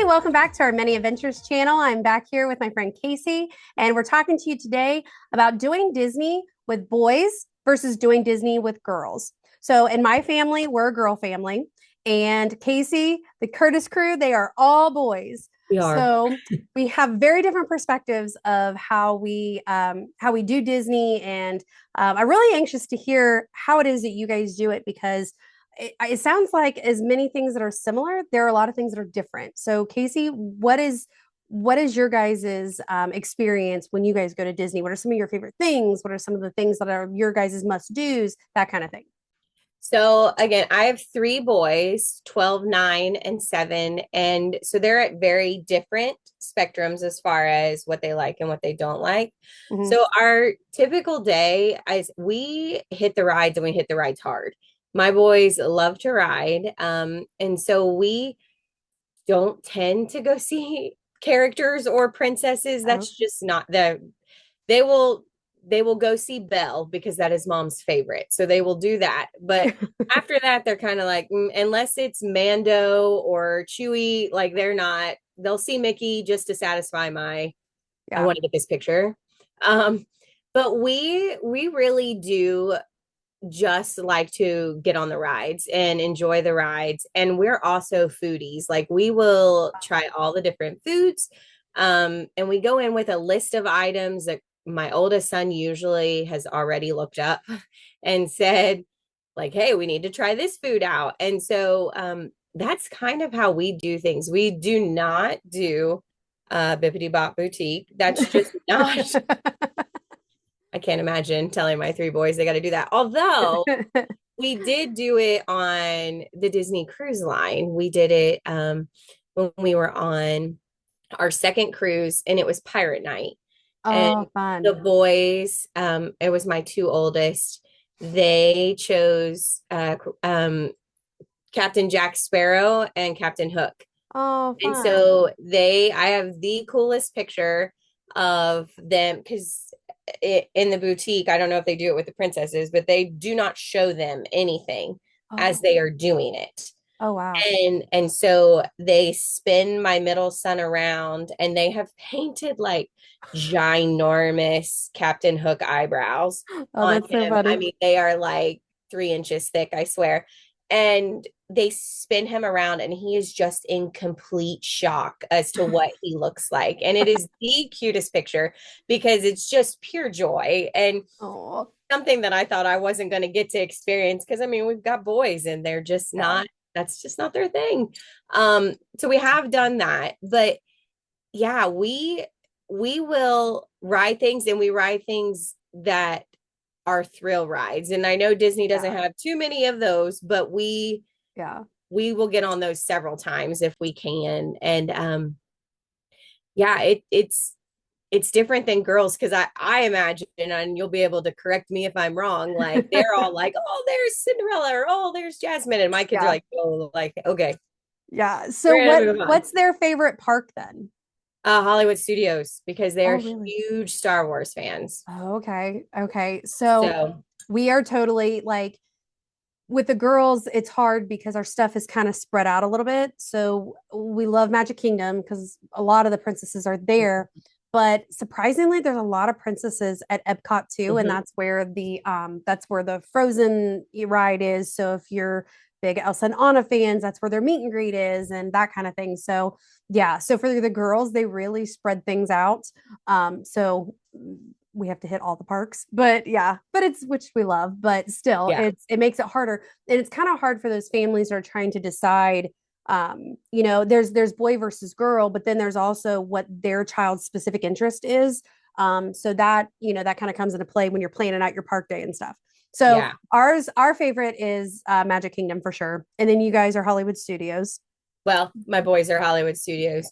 Welcome back to our Many Adventures channel. I'm back here with my friend Casey, and we're talking to you today about doing Disney with boys versus doing Disney with girls. So in my family, we're a girl family, and Casey, the Curtis crew, they are all boys. We are. So we have very different perspectives of how we do Disney, and I'm really anxious to hear how it is that you guys do it because it sounds like as many things that are similar, there are a lot of things that are different. So, Casey, what is your guys's experience when you guys go to Disney? What are some of your favorite things? What are some of the things that are your guys's must do's? That kind of thing. So again, I have three boys, 12, 9, and 7. And so they're at very different spectrums as far as what they like and what they don't like. Mhm. So our typical day is we hit the rides and we hit the rides hard. My boys love to ride. And so we don't tend to go see characters or princesses. Oh. That's just not they will they will go see Belle because that is mom's favorite. So they will do that. But after that, they're kind of like, unless it's Mando or Chewie, like they'll see Mickey just to satisfy I Yeah. want to get this picture. But we really do just like to get on the rides and enjoy the rides. And we're also foodies. Like we will try all the different foods. And we go in with a list of items that my oldest son usually has already looked up and said, like, hey, we need to try this food out. And so that's kind of how we do things. We do not do Bibbidi Bobbidi Boutique. That's just not I can't imagine telling my three boys they got to do that. Although we did do it on the Disney Cruise Line. We did it when we were on our second cruise, and it was Pirate Night. And Oh, the fun. boys, it was my two oldest, they chose Captain Jack Sparrow and Captain Hook. Oh, And fun. so I have the coolest picture of them because in the boutique, I don't know if they do it with the princesses, but they do not show them anything as Oh, they are doing it. oh, wow. And so they spin my middle son around and they have painted like ginormous Captain Hook eyebrows Oh, on that's so him. I funny. mean, they are like 3 inches thick, I swear. And they spin him around and he is just in complete shock as to what he looks like. And it is the cutest picture because it's just pure joy and Oh, something that I thought I wasn't going to get to experience because I mean, we've got boys and they're just yeah. not, that's just not their thing. So we have done that, but yeah, we will ride things and we ride things that are thrill rides. And I know Disney doesn't Yeah. have too many of those, but Yeah. we will get on those several times if we can. And yeah, it's different than girls because I imagine, and you'll be able to correct me if I'm wrong, like they're all like, oh, there's Cinderella or oh, there's Jasmine. And my kids are Yeah. like, oh, like, okay, Yeah. So we're gonna move on. what's their favorite park then? Hollywood Studios because Oh, they're really? huge Star Wars fans. Oh, okay. Okay. So So we are totally like with the girls, it's hard because our stuff is kind of spread out a little bit. So we love Magic Kingdom because a lot of the princesses are there. But surprisingly, there's a lot of princesses at Epcot too, and mhm. that's where the Frozen ride is. So if you're big Elsa and Anna fans, that's where their meet and greet is, and that kind of thing. So yeah, so for the girls, they really spread things out. So we have to hit all the parks, but yeah, but it's which we love, but still, Yeah, it makes it harder, and it's kind of hard for those families that are trying to decide. There's boy versus girl, but then there's also what their child's specific interest is. So that that kind of comes into play when you're planning out your park day and stuff. So yeah. our favorite is Magic Kingdom for sure, and then you guys are Hollywood Studios. Well, my boys are Hollywood Studios.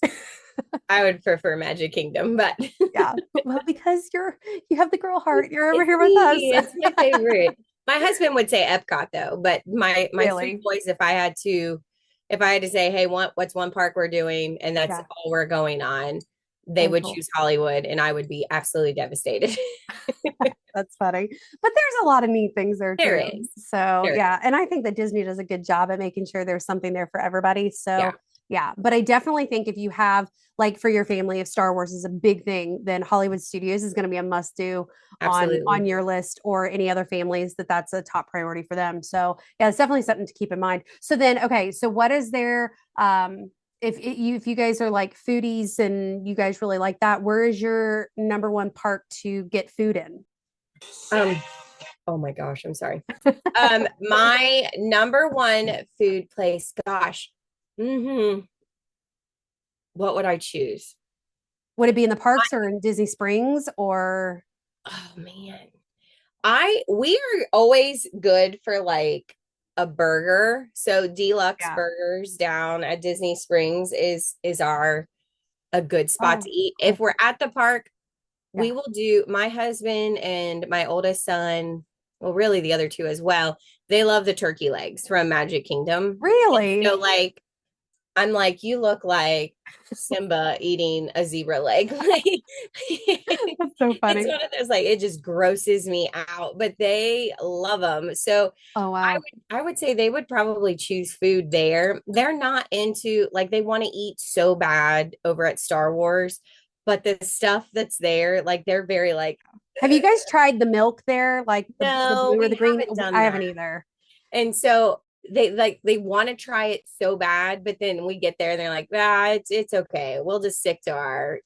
I would prefer Magic Kingdom, but Yeah, well, because you have the girl heart. You're over it's here with us. me. It's my favorite. My husband would say Epcot though, but my three Really? boys, if I had to say, hey, what's one park we're doing, and that's Yeah. all we're going on, they Oh, would cool. choose Hollywood, and I would be absolutely devastated. That's funny. But there's a lot of neat things there There too. is, So there is, yeah, and I think that Disney does a good job at making sure there's something there for everybody. yeah, So Yeah, but I definitely think if you have like for your family, if Star Wars is a big thing, then Hollywood Studios is going to be a must do on Absolutely. your list, or any other families that that's a top priority for them. So yeah, it's definitely something to keep in mind. So then, okay, so what is there? If you guys are like foodies and you guys really like that, where is your number one park to get food in? Um, oh my gosh, I'm sorry. My number one food place, gosh. hmm What would I choose? Would it be in the parks or in Disney Springs or Oh man. I we are always good for like a burger. So Deluxe yeah. Burgers down at Disney Springs is our a good spot to Oh, eat. If cool. we're at the park, we Yeah. will do my husband and my oldest son, well, really the other two as well. They love the turkey legs from Magic Kingdom. And so Really? like I'm like, you look like Simba eating a zebra leg. Like, That's so it's funny. one of those, like, it just grosses me out, but they love them. So Oh, wow. I would say they would probably choose food there. They're not into, like, they want to eat so bad over at Star Wars, but the stuff that's there, like, they're very like, Have you guys tried the milk there? Like the no, blue or we the green? haven't done I that. haven't either. And so they want to try it so bad, but then we get there and they're like, ah, it's okay. We'll just stick to our,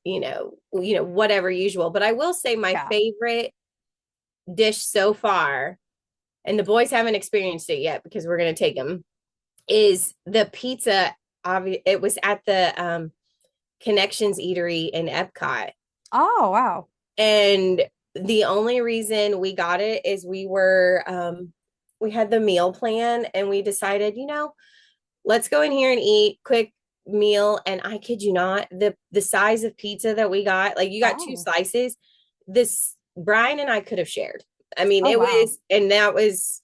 whatever usual. But I will say my Yeah. favorite dish so far, and the boys haven't experienced it yet because we're gonna take them, is the pizza. It was at the Connections Eatery in Epcot. Oh, wow. And the only reason we got it is we had the meal plan and we decided, let's go in here and eat quick meal. And I kid you not, the size of pizza that we got, like you got two Oh. slices. This Brian and I could have shared. I mean, Oh, it wow. was, and that was,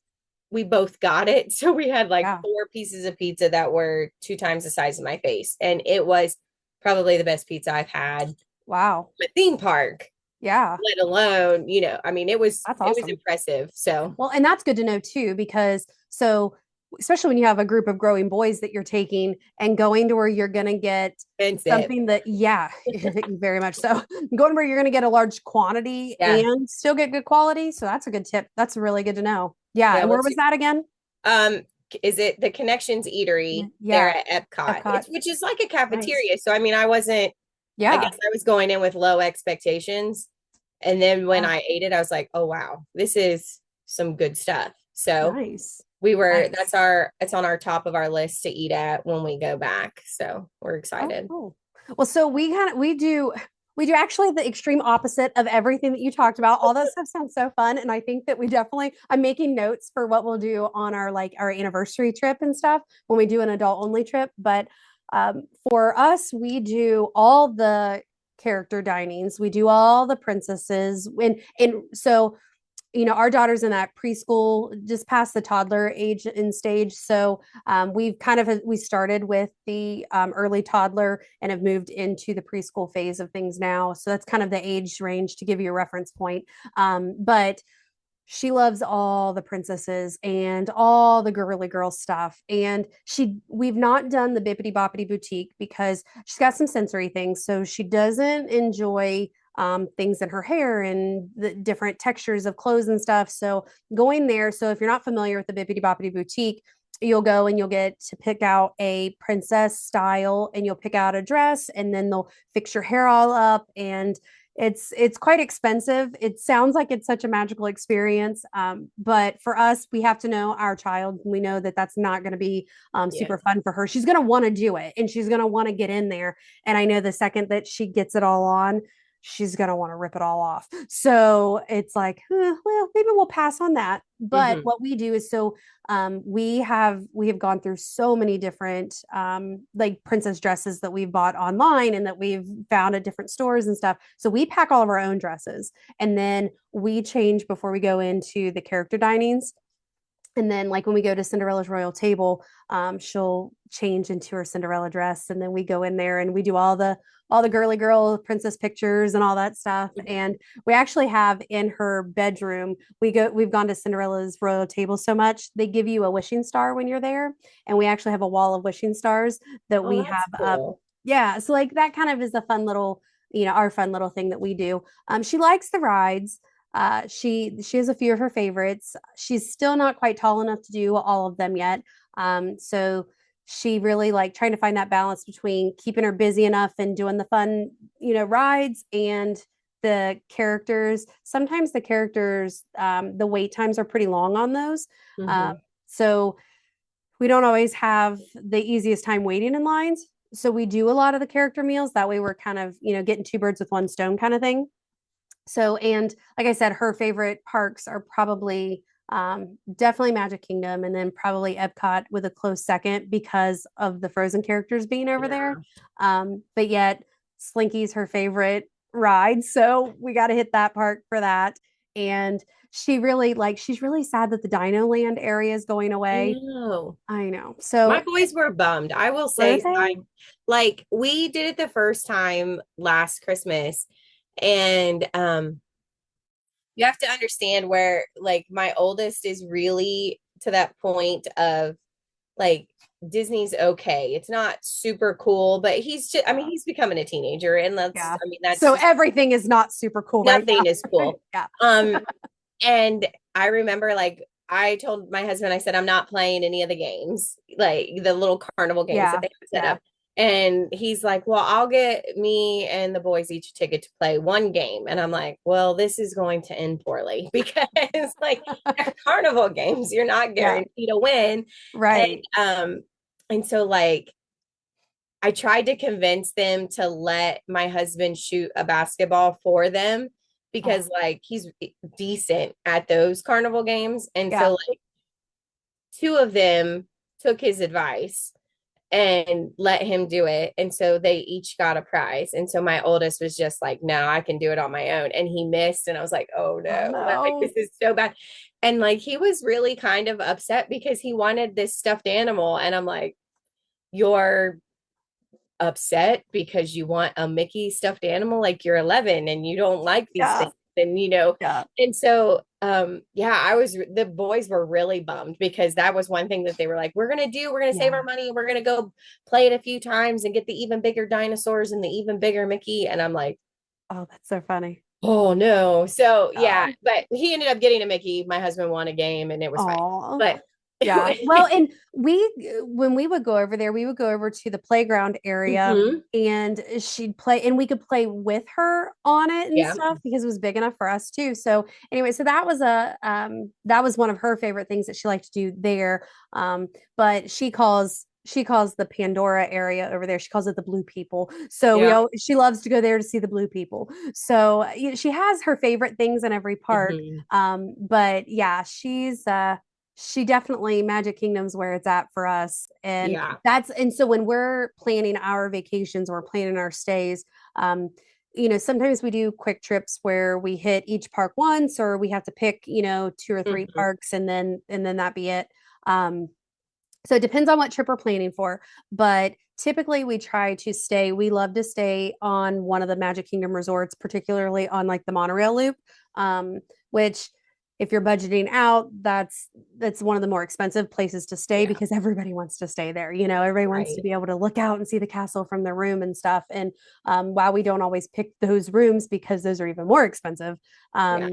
we both got it. So we had like Yeah. four pieces of pizza that were two times the size of my face. And it was probably the best pizza I've had Wow. at a theme park, Yeah. let alone, I mean, That's it was awesome. impressive. So Well, and that's good to know too, because so especially when you have a group of growing boys that you're taking and going to where you're going to get expensive. something that, yeah, very much so. Going where you're going to get a large quantity Yeah. and still get good quality. So that's a good tip. That's really good to know. Yeah. Yeah. And where was that again? Um, is it the Connections Eatery there Yeah. at Epcot? Epcot. Which is like a Nice. cafeteria. So I mean, I Yeah. guess I was going in with low expectations. And then when Yeah. I ate it, I was like, oh wow, this is some good stuff. So Nice. that's Nice. it's on our top of our list to eat at when we go back. So we're Oh, excited. cool. Well, so we do actually the extreme opposite of everything that you talked about. All that stuff sounds so fun, and I think that we definitely. I'm making notes for what we'll do on our like our anniversary trip and stuff when we do an adult only trip. But for us, we do all the character dinings. We do all the princesses, and so our daughter's in that preschool, just past the toddler age and stage. So we started with the early toddler and have moved into the preschool phase of things now. So that's kind of the age range to give you a reference point. But she loves all the princesses and all the girly girl stuff. And we've not done the Bibbidi Bobbidi Boutique because she's got some sensory things. So she doesn't enjoy things in her hair and the different textures of clothes and stuff. So going there. So if you're not familiar with the Bibbidi Bobbidi Boutique, you'll go and you'll get to pick out a princess style and you'll pick out a dress and then they'll fix your hair all up and it's quite expensive. It sounds like it's such a magical experience, but for us, we have to know our child. We know that that's not going to be Yeah. super fun for her. She's going to want to do it, and she's going to want to get in there. And I know the second that she gets it all on, she's going to want to rip it all off. So it's like, well, maybe we'll pass on that. But hmm what we do is we have gone through so many different like princess dresses that we've bought online and that we've found at different stores and stuff. So we pack all of our own dresses and then we change before we go into the character dinings. And then like when we go to Cinderella's royal table, she'll change into her Cinderella dress, and then we go in there and we do all the girly girl princess pictures and all that stuff. And we actually have in her bedroom, we've gone to Cinderella's royal table so much, they give you a wishing star when you're there. And we actually have a wall of wishing stars that Oh, we that's have up. cool. Yeah. So like that kind of is a fun little, our fun little thing that we do. She likes the rides. She has a few of her favorites. She's still not quite tall enough to do all of them yet. So she really like trying to find that balance between keeping her busy enough and doing the fun, rides and the characters. Sometimes the characters, the wait times are pretty long on those. Hmm. So we don't always have the easiest time waiting in lines. So we do a lot of the character meals. That way we're kind of, getting two birds with one stone kind of thing. So, and like I said, her favorite parks are probably definitely Magic Kingdom and then probably Epcot with a close second because of the Frozen characters being over there. Yeah. But yet, Slinky's her favorite ride. So we got to hit that park for that. And she's really sad that the Dino Land area is going I away. know. I know. My So, boys were bummed. I will were say, they? I like we did it the first time last Christmas, and you have to understand where like my oldest is really to that point of like Disney's okay. It's not super cool, but he's just, I mean, Yeah. he's becoming a teenager, and Yeah. that's So just everything is not super cool right nothing is now. cool. Yeah. Um, and I remember like I told my husband, I said, I'm not playing any of the games, like the little carnival games that Yeah. they have set Yeah. up. And he's like, well, I'll get me and the boys each a ticket to play one game. And I'm like, well, this is going to end poorly because like they're carnival games, you're not Yeah. guaranteed to win. And Right. and so like I tried to convince them to let my husband shoot a basketball for them Oh, because like he's decent at those carnival games. And so yeah. like two of them took his advice and let him do it. And so they each got a prize. And so my oldest was just like, no, I can do it on my own. And he missed. And I was like, oh Oh no, like this no. is so bad. And like he was really kind of upset because he wanted this stuffed animal. And I'm like, you're upset because you want a Mickey stuffed animal, like you're 11 and you don't like these Yeah. things. And Yeah. and so yeah, the boys were really bummed because that was one thing that they were like, we're gonna save our Yeah. money, we're gonna go play it a few times and get the even bigger dinosaurs and the even bigger Mickey. And I'm like, Oh, that's so funny. oh no. So yeah, Oh. but he ended up getting a Mickey. My husband won a game and it was fine. Oh. But Yeah. Well, and when we would go over there, we would go over to the playground area Mhm. and she'd play, and we could play with her on it and Yeah. stuff because it was big enough for us too. So anyway, so that was one of her favorite things that she liked to do there. But she calls the Pandora area over there. She calls it the blue people. So Yeah. she loves to go there to see the blue people. So she has her favorite things in every park. Mhm. But yeah, she definitely Magic Kingdom's where it's at for us. Yeah. And so when we're planning our vacations or planning our stays, um, sometimes we do quick trips where we hit each park once, or we have to pick, two or three Mhm. parks and then that be it. So it depends on what trip we're planning for, but typically we love to stay on one of the Magic Kingdom resorts, particularly on like the monorail loop, which if you're budgeting out, that's one of the more expensive places to stay Yeah. because everybody wants to stay there. Everybody wants to Right. be able to look out and see the castle from their room and stuff. And while we don't always pick those rooms because those are even more expensive, Yeah.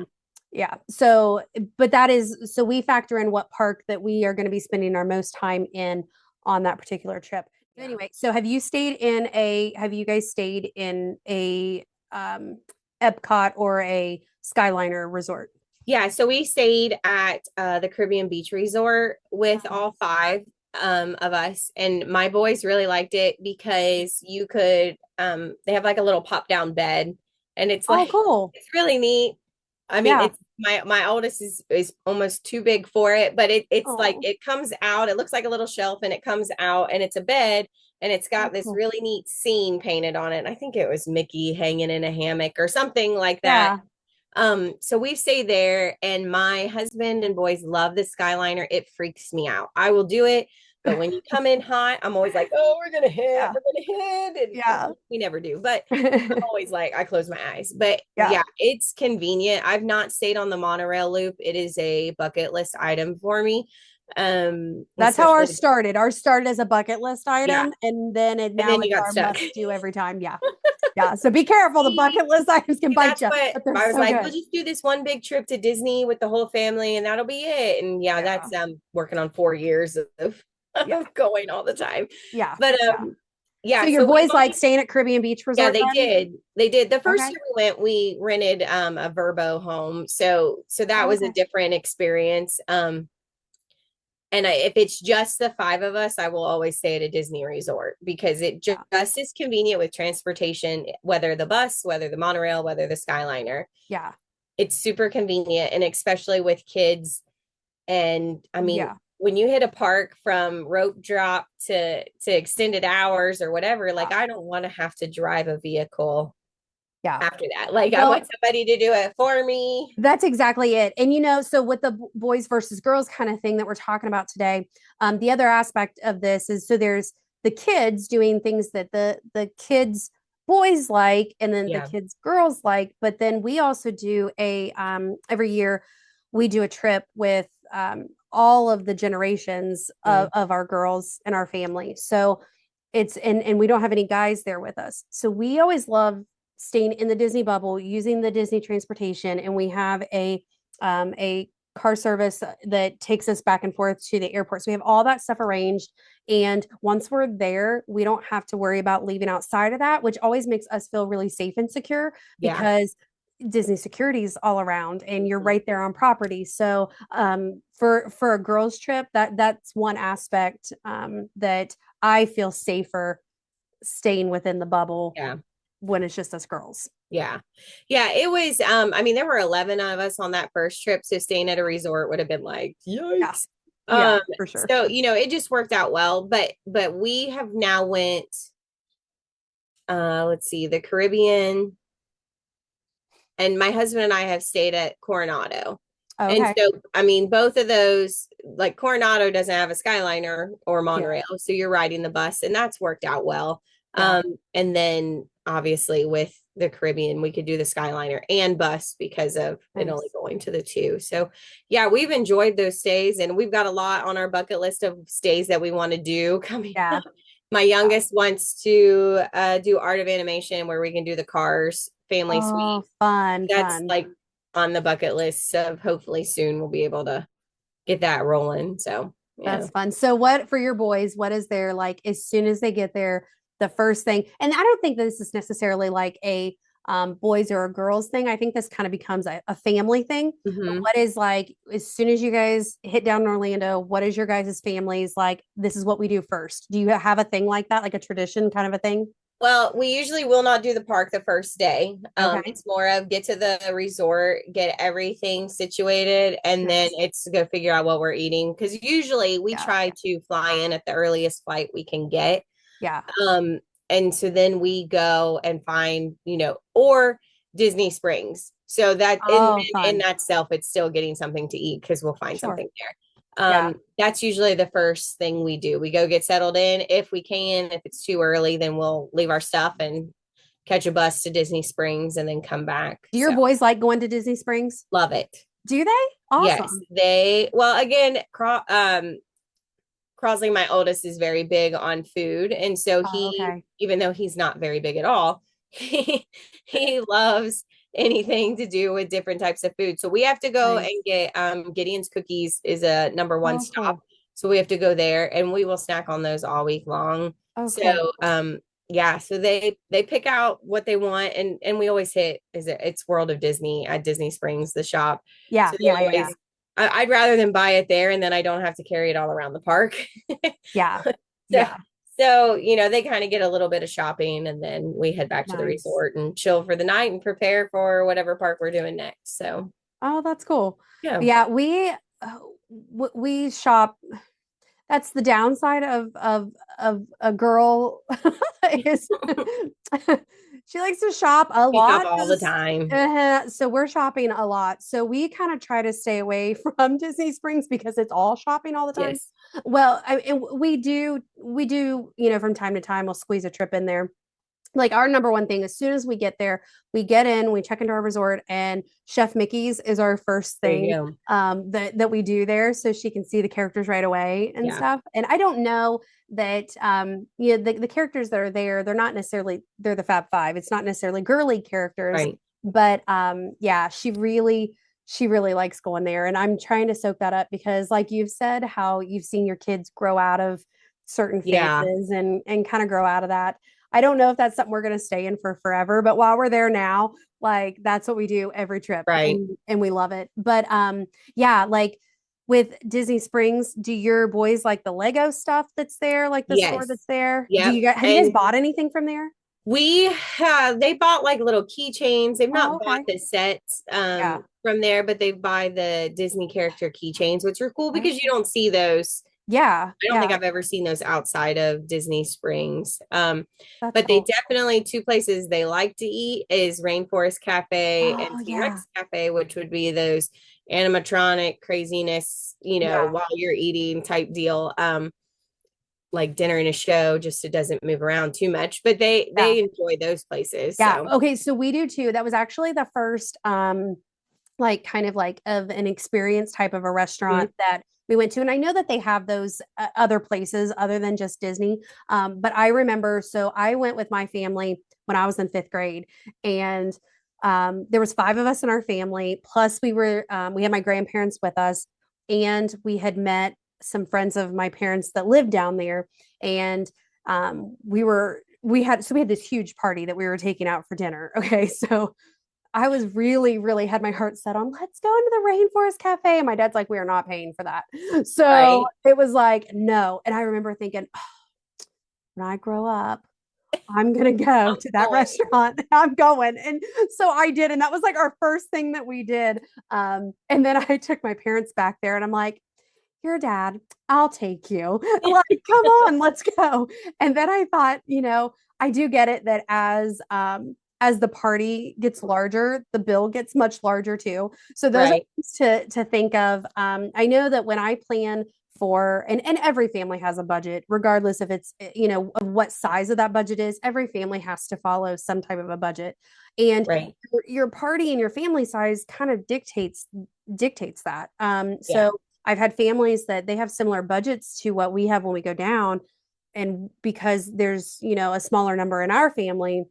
yeah. So, but that is so we factor in what park that we are going to be spending our most time in on that particular trip. Yeah. Anyway, so have you guys stayed in a Epcot or a Skyliner resort? Yeah, so we stayed at the Caribbean Beach Resort with all five of us, and my boys really liked it because you could they have like a little pop down bed, and it's Oh, like cool. it's really neat. I mean, Yeah. it's my oldest is almost too big for it, but it's like Oh, it comes out. It looks like a little shelf, and it comes out, and it's a bed, and it's oh, got this cool. really neat scene painted on it. I think it was Mickey hanging in a hammock or something like that. Yeah. So we stay there, and my husband and boys love the Skyliner. It freaks me out. I will do it, but when you come in hot, I'm always like, oh, Yeah. we're gonna hit, and Yeah. we never do. But I'm always like, I close my eyes. But Yeah. yeah, it's convenient. I've not stayed on the monorail loop. It is a bucket list item for me. That's how ours Especially started. Ours started as a bucket list yeah, item, and then it and now then you it's got our stuck. must do every time. Yeah. Yeah. So be careful. The bucket list items can bite That's you, what but they're I was so like, we'll good. just do this one big trip to Disney with the whole family and that'll be it. And yeah, Yeah. that's working on 4 years Yeah. of going all the time. Yeah. But Yeah. So yeah, your so we've boys like only staying at Caribbean Beach yeah, Resort they then? did. They did. The first Okay. year we went, we rented a Verbo home. So that Oh, was a okay. different experience. And if it's just the five of us, I will always stay at a Disney resort because it Yeah. just is convenient with transportation, whether the bus, whether the monorail, whether the Skyliner. Yeah. It's super convenient, and especially with kids. And I mean, Yeah. when you hit a park from rope drop to extended hours or whatever, like Yeah. I don't want to have to drive a vehicle Yeah. after that. Like I Well, want somebody to do it for me. that's exactly it. And so with the boys versus girls kind of thing that we're talking about today, the other aspect of this is so there's the kids doing things that the kids boys like, and then the Yeah. kids girls like. But then we also do a every year we do a trip with all of the generations Mm. of our girls and our family. So it's and we don't have any guys there with us. So we always love staying in the Disney bubble, using the Disney transportation, and we have a car service that takes us back and forth to the airport. So we have all that stuff arranged. And once we're there, we don't have to worry about leaving outside of that, which always makes us feel really safe and secure Yeah. because Disney security is all around and you're Mhm. right there on property. So for a girls trip, that's one aspect that I feel safer staying within the bubble Yeah. when it's just us girls. Yeah. Yeah. It was, I mean, there were 11 of us on that first trip. So staying at a resort would have been like, Yeah. yikes. Yeah, Um, for sure. so, it just worked out well, but we have now went, let's see, the Caribbean, and my husband and I have stayed at Coronado. And Okay. so, I mean, both of those, like Coronado doesn't have a Skyliner or Yeah. monorail, so you're riding the bus, and that's worked out well. Yeah. And then obviously with the Caribbean, we could do the Skyliner and bus because of it only Nice. going to the two. So, yeah, we've enjoyed those stays, and we've got a lot on our bucket list of stays that we want to do coming Yeah. up. My Yeah. youngest wants to do art of animation where we can do the Cars family suite. Oh, fun, That's fun. like on the bucket list of hopefully soon we'll be able to get that rolling. So yeah. That's fun. So what for your boys, what is their like as soon as they get there, the first thing, and I don't think this is necessarily like a boys or a girls thing. I think this kind of becomes a family thing. But Hmm. what is like as soon as you guys hit down in Orlando, what is your guys' families like? This is what we do first. Do you have a thing like that, like a tradition kind of a thing? Well, we usually will not do the park the first day. Okay. It's more of get to the resort, get everything situated, and then Nice. it's to go figure out what we're eating. Because usually we Yeah. try to fly in at the earliest flight we can get. Yeah. Um, and so then we go and find, or Disney Springs. So that Oh, in fun. that self, it's still getting something to eat because we'll find Sure. something there. Yeah. That's usually the first thing we do. We go get settled in if we can. If it's too early, then we'll leave our stuff and catch a bus to Disney Springs and then come back. Do your So boys like going to Disney Springs? love it. Do they? Yes, Awesome. well, again, Crosley, my oldest, is very big on food. And so Oh, he, okay. even though he's not very big at all, he loves anything to do with different types of food. So we have to go and Nice. get Gideon's Cookies is a number one Oh, stop. cool. So we have to go there and we will snack on those all week long. Oh, cool. So yeah, so they pick out what they want, and we always hit it's World of Disney at Disney Springs, the shop. Yeah, So they yeah, yeah, yeah. always I'd rather than buy it there and then I don't have to carry it all around the park. Yeah. So, Yeah. they kind of get a little bit of shopping and then we head back to the Nice. resort and chill for the night and prepare for whatever park we're doing next. So, Oh, that's cool. yeah. Yeah, we shop. That's the downside of a girl is She likes to shop a We shop lot. all the time. So we're shopping a lot. So we kind of try to stay away from Disney Springs because it's all shopping all the time. Yes. Well, and from time to time, we'll squeeze a trip in there. Like our number one thing, as soon as we get there, we get in, we check into our resort, and Chef Mickey's is our first There thing you go. that we do there, so she can see the characters right away and Yeah. stuff. And I don't know that the characters that are there, they're not necessarily they're the Fab Five. It's not necessarily girly characters, Right. but yeah, she really likes going there, and I'm trying to soak that up because, like you've said, how you've seen your kids grow out of certain Yeah. phases and kind of grow out of that. I don't know if that's something we're going to stay in for forever, but while we're there now, like that's what we do every trip Right. and we love it. But yeah, like with Disney Springs, do your boys like the Lego stuff that's there, like the store Yes. that's there? Do Yep. you guys have you guys And bought anything from there? we have, they bought like little keychains. They've Oh, not bought okay. the sets Yeah. from there, but they buy the Disney character keychains, which are cool because you Okay. don't see those. Yeah. I don't think Yeah. I've ever seen those outside of Disney Springs. That's But they cool. definitely, two places they like to eat is Rainforest Cafe and Oh, yeah. T-Rex Cafe, which would be those animatronic craziness, Yeah. while you're eating type deal. Like dinner and a show, just it doesn't move around too much, but they Yeah. enjoy those places. Yeah. So Okay. So we do too. That was actually the first like kind of like of an experience type of a mhm, restaurant that we went to. And I know that they have those other places other than just Disney. But I remember, so I went with my family when I was in fifth grade, and there was five of us in our family. Plus, we had my grandparents with us, and we had met some friends of my parents that lived down there, and we had this huge party that we were taking out for dinner. Okay, so I was really, really had my heart set on let's go into the Rainforest Cafe. And my dad's like, we are not paying for that. So right. it was like, no. And I remember thinking, oh, when I grow up, I'm gonna go I'm to that going. restaurant. I'm going. And so I did. And that was like our first thing that we did. And then I took my parents back there and I'm like, your dad, I'll take you. Like, come on, let's go. And then I thought, I do get it that as the party gets larger, the bill gets much larger too. So those are Right. things to think of. I know that when I plan for and every family has a budget, regardless if it's of what size of that budget is, every family has to follow some type of a budget. And Right. your party and your family size kind of dictates that. Yeah. So I've had families that they have similar budgets to what we have when we go down. And because there's, a smaller number in our family,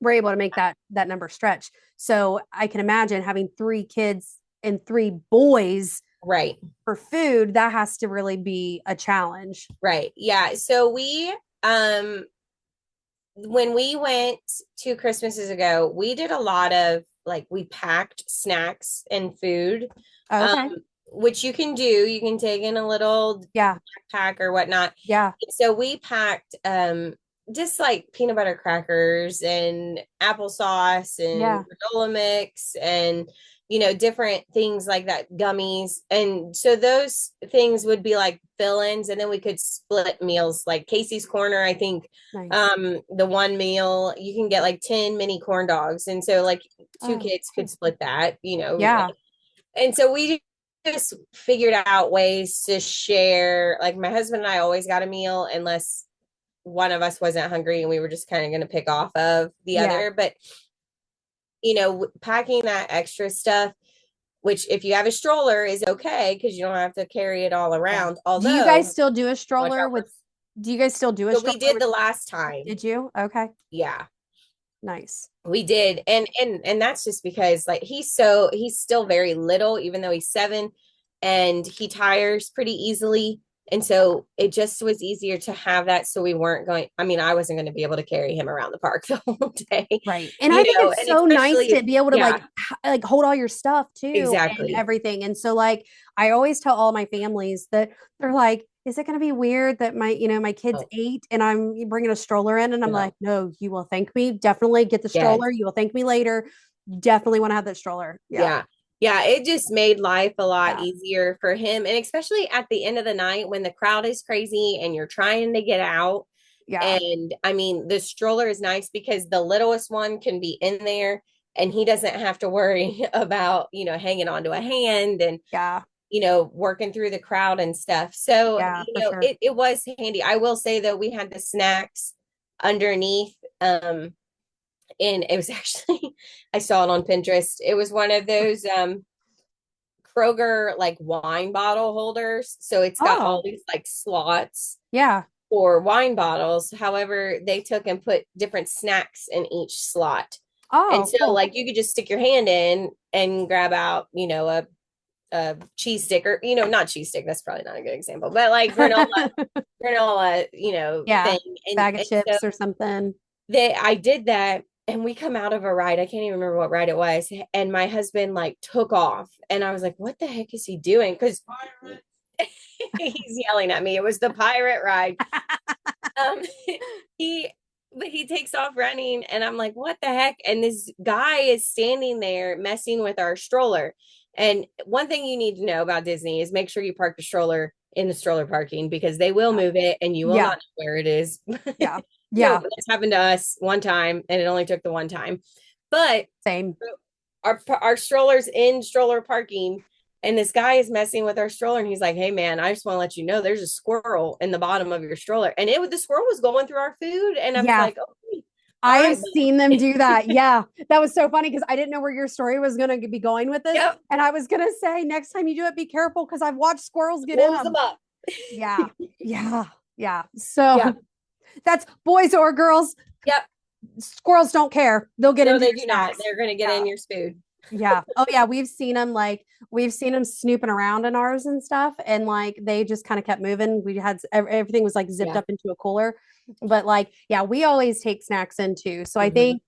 we're able to make that number stretch. So I can imagine having three kids and three boys Right. for food, that has to really be a challenge. Right. Yeah. So we when we went 2 Christmases ago, we did a lot of like we packed snacks and food. Oh, Um, okay. which you can do. You can take in a little Yeah. backpack or whatnot. Yeah. So we packed just like peanut butter crackers and applesauce and Yeah. granola mix and different things like that, gummies. And so those things would be like fill-ins, and then we could split meals like Casey's Corner. I think Nice. the one meal you can get like 10 mini corn dogs. And so like two Oh, kids could split that. yeah. And so we just figured out ways to share. Like my husband and I always got a meal unless one of us wasn't hungry and we were just kind of going to pick off of the Yeah. other. But, packing that extra stuff, which if you have a stroller is okay because you don't have to carry it all Yeah. around. Do you guys Although, still do a watch stroller out with for. do you guys still do a So we stroller did with the last time. did you? Okay. Yeah. Nice. We did. And that's just because like he's still very little, even though he's 7, and he tires pretty easily. And so it just was easier to have that. So we weren't going, I mean, I wasn't going to be able to carry him around the park the whole day, Right. And I think it's and so nice especially, to be able to yeah, like hold all your stuff too and exactly. everything. And so like I always tell all my families that they're like, is it going to be weird that my kids Oh, 8 and I'm bringing a stroller in? And I'm like, no. no, you will thank me. Definitely get the Yes. stroller. You will thank me later. You definitely want to have that stroller. Yeah. Yeah. Yeah. It just made life a lot Yeah. easier for him. And especially at the end of the night when the crowd is crazy and you're trying to get out, Yeah. And I mean, the stroller is nice because the littlest one can be in there and he doesn't have to worry about, hanging onto a hand and, Yeah. working through the crowd and stuff. So, Yeah, for sure. it was handy. I will say though, we had the snacks underneath. And it was actually, I saw it on Pinterest. It was one of those Kroger like wine bottle holders. So it's got all Oh, these like slots yeah. for wine bottles. However, they took and put different snacks in each slot. And Oh, so cool. like you could just stick your hand in and grab out, a cheese stick or, not cheese stick. That's probably not a good example, but like granola, Yeah. thing. And, Bag of and so chips or something. I did that and we come out of a ride. I can't even remember what ride it was. And my husband like took off and I was like, what the heck is he doing? Because he's yelling at me. It was the pirate ride. Um, he but he takes off running and I'm like, what the heck? And this guy is standing there messing with our stroller. And one thing you need to know about Disney is make sure you park the stroller in the stroller parking because they will move it and you will Yeah. not know where it is. Yeah. So Yeah. it's happened to us one time and it only took the one time. But Same. our strollers in stroller parking and this guy is messing with our stroller and he's like, hey man, I just want to let you know there's a squirrel in the bottom of your stroller. And the squirrel was going through our food and I was Yeah. like, okay, all I have right, seen them do that. Yeah. That was so funny because I didn't know where your story was going to be going with this. yep, And I was going to say, next time you do it, be careful because I've watched squirrels get in blows them them. up. Yeah. Yeah. Yeah. Yeah, So that's boys or girls. yep. Squirrels don't care. They'll get No, into they your do not. snacks. They're gonna get Yeah. in your food. Yeah. Oh yeah, we've seen them snooping around in ours and stuff and like they just kind of kept moving. We had everything was like zipped Yeah. up into a cooler. But like yeah, we always take snacks in too. So I Mm-hmm. think,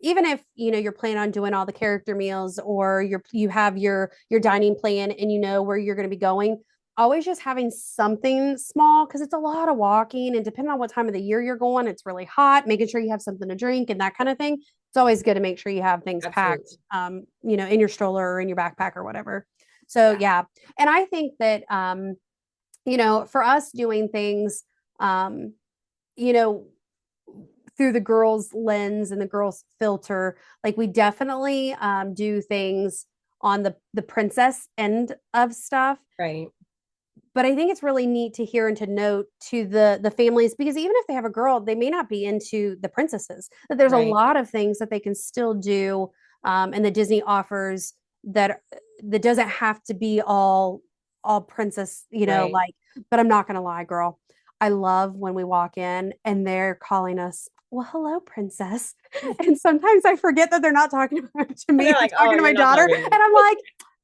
even if you're planning on doing all the character meals or you have your dining plan and you know where you're going to be going, always just having something small because it's a lot of walking and depending on what time of the year you're going, it's really hot, making sure you have something to drink and that kind of thing. It's always good to make sure you have things packed, Absolutely. in your stroller or in your backpack or whatever. So Yeah. yeah, and I think that for us doing things, um, you know, through the girls' lens and the girls' filter, like we definitely do things on the princess end of stuff, Right. but I think it's really neat to hear and to note to the families because even if they have a girl, they may not be into the princesses. That there's a Right. lot of things that they can still do, and the Disney offers that doesn't have to be all princess, Right. like. But I'm not gonna lie, girl, I love when we walk in and they're calling us. Well, hello, princess. And sometimes I forget that they're not talking to And me, they're they're like, oh, talking to my you're not daughter. talking to And me. I'm like,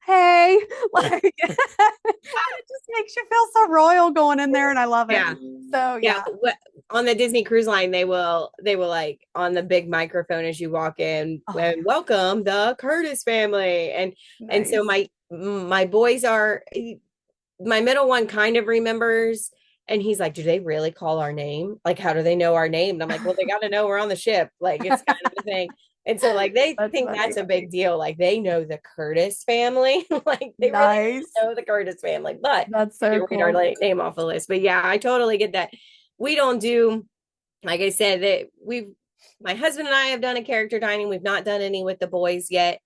hey, like it just makes you feel so royal going in there, and I love it. Yeah. So Yeah. yeah, On the Disney Cruise Line, they will like on the big microphone as you walk in oh, and welcome the Curtis family. And so nice. my boys are my middle one kind of remembers and he's like, do they really call our name? Like, how do they know our name? And I'm like, well, they got to know we're on the ship. Like, it's kind of a thing. And so, like, they That's think funny. that's a big deal. Like, they know the Curtis family. Like, they really Nice. know the Curtis family, but That's they so read our cool. name off the list. But yeah, I totally get that. We don't do, like I said, that my husband and I have done a character dining. We've not done any with the boys yet.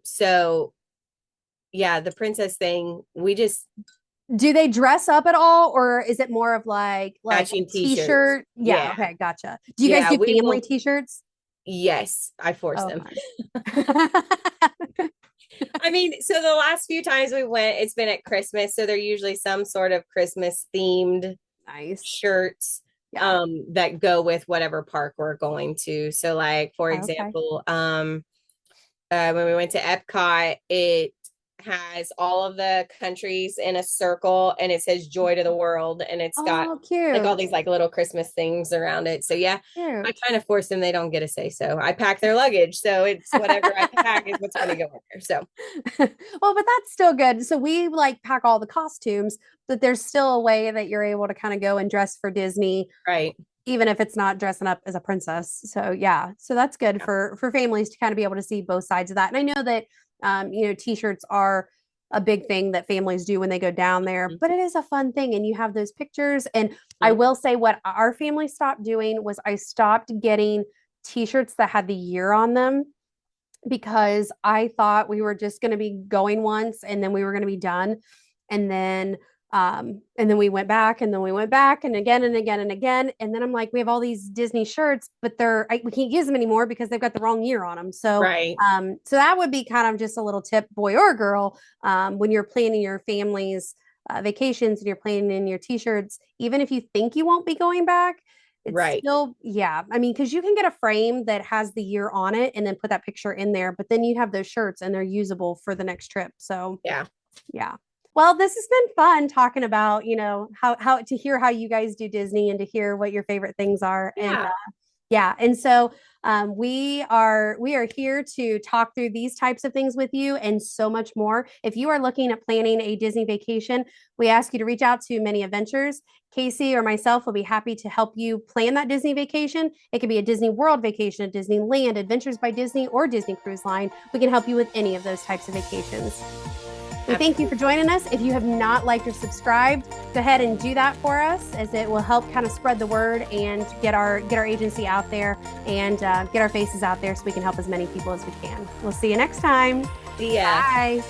So yeah, the princess thing, we just Do they dress up at all, or is it more of like a matching t-shirts. t-shirt? Yeah, Yeah. okay, gotcha. Do you guys Yeah, do we family will. t-shirts? Yes, I force Oh, them. fun. I mean, so the last few times we went, it's been at Christmas, so they're usually some sort of Christmas themed Nice. shirts Yeah. that go with whatever park we're going to. So like for Okay. example, when we went to Epcot, it has all of the countries in a circle and it says joy to the world and it's got Oh, like all cute. these like little Christmas things around it. So yeah, I Cute. kind of force them, they don't get a say so. I pack their luggage, so it's whatever I pack is what's going to go in there. So Well, but that's still good. So we like pack all the costumes, but there's still a way that you're able to kind of go and dress for Disney, right. even if it's not dressing up as a princess. So yeah, so that's good Yeah. for families to kind of be able to see both sides of that. And I know that t-shirts are a big thing that families do when they go down there, but it is a fun thing. And you have those pictures. And I Mhm. will say what our family stopped doing was I stopped getting t-shirts that had the year on them because I thought we were just going to be going once and then we were going to be done. And then and then we went back and then we went back and again and again and again. And then I'm like, we have all these Disney shirts, but we can't use them anymore because they've got the wrong year on them. So Right. so that would be kind of just a little tip, boy or girl, when you're planning your family's vacations and you're planning in your t-shirts, even if you think you won't be going back, it's Right. still, yeah. I mean, because you can get a frame that has the year on it and then put that picture in there, but then you have those shirts and they're usable for the next trip. So, Yeah. yeah. Well, this has been fun talking about, how to hear how you guys do Disney and to hear what your favorite things are. And Yeah. yeah, and so we are here to talk through these types of things with you and so much more. If you are looking at planning a Disney vacation, we ask you to reach out to Many Adventures. Casey or myself will be happy to help you plan that Disney vacation. It could be a Disney World vacation, a Disneyland, Adventures by Disney, or Disney Cruise Line. We can help you with any of those types of vacations. We thank you for Absolutely. joining us. If you have not liked or subscribed, go ahead and do that for us, as it will help kind of spread the word and get our agency out there and get our faces out there so we can help as many people as we can. We'll see you next time. See ya. Bye.